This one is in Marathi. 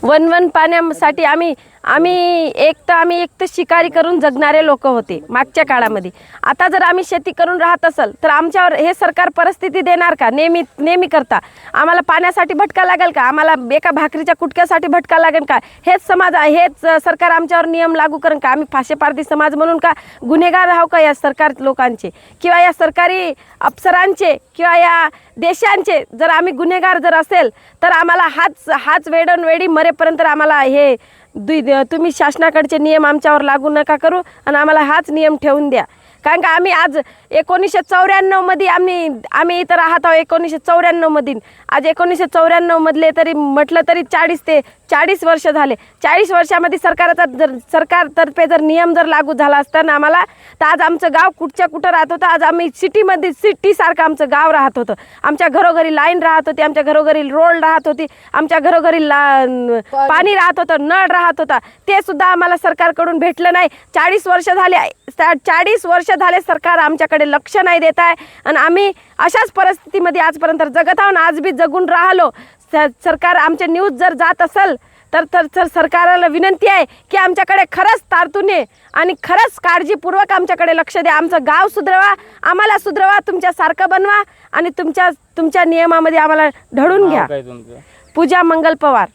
वन पाण्यासाठी आम्ही एक तर शिकारी करून जगणारे लोक होते मागच्या काळामध्ये. आता जर आम्ही शेती करून राहत असेल तर आमच्यावर हे सरकार परिस्थिती देणार का? नेहमी करता आम्हाला पाण्यासाठी भटका लागेल का? आम्हाला एका भाकरीच्या कुटक्यासाठी भटका लागेल का? हेच सरकार आमच्यावर नियम लागू करेल का? आम्ही फाशेपारधी समाज म्हणून का गुन्हेगार आहो का या सरकार लोकांचे किंवा या सरकारी अफसरांचे किंवा या देशांचे? जर आम्ही गुन्हेगार जर असेल तर आम्हाला हाच वेळी मरेपर्यंत आम्हाला हे तुम्ही शासनाकडचे नियम आमच्यावर लागू नका करू आणि आम्हाला हाच नियम ठेवून द्या. कारण का आम्ही आज 1994मध्ये आम्ही इथं राहत आहोत. 1994मध्ये आज 1994मधले तरी म्हटलं तरी 40 वर्ष झाले. 40 वर्षामध्ये सरकारतर्फे जर नियम जर लागू झाला असताना आम्हाला तर आज आमचं गाव कुठं राहत होतं. आज आम्ही सिटीसारखं आमचं गाव राहत होतं. आमच्या घरोघरी लाईन राहत होती, आमच्या घरोघरी रोड राहत होती, आमच्या घरोघरी पाणी राहत होतं, नळ राहत होता. ते सुद्धा आम्हाला सरकारकडून भेटलं नाही. 40 वर्ष झाले सरकार आमच्याकडे लक्ष नाही देत आहे आणि आम्ही अशाच परिस्थितीमध्ये आजपर्यंत जगत आहोत. आज बी जगून राहिलो. सरकार आमचे न्यूज जर जात असेल तर सरकारला विनंती आहे की आमच्याकडे खरंच तारतूने आणि खरंच काळजीपूर्वक आमच्याकडे लक्ष द्या. आमचं गाव सुधरवा, आम्हाला सुधरवा, तुमच्यासारखं बनवा आणि तुमच्या नियमामध्ये आम्हाला ढळून घ्या. काय तुमचं? पूजा मंगल पवार.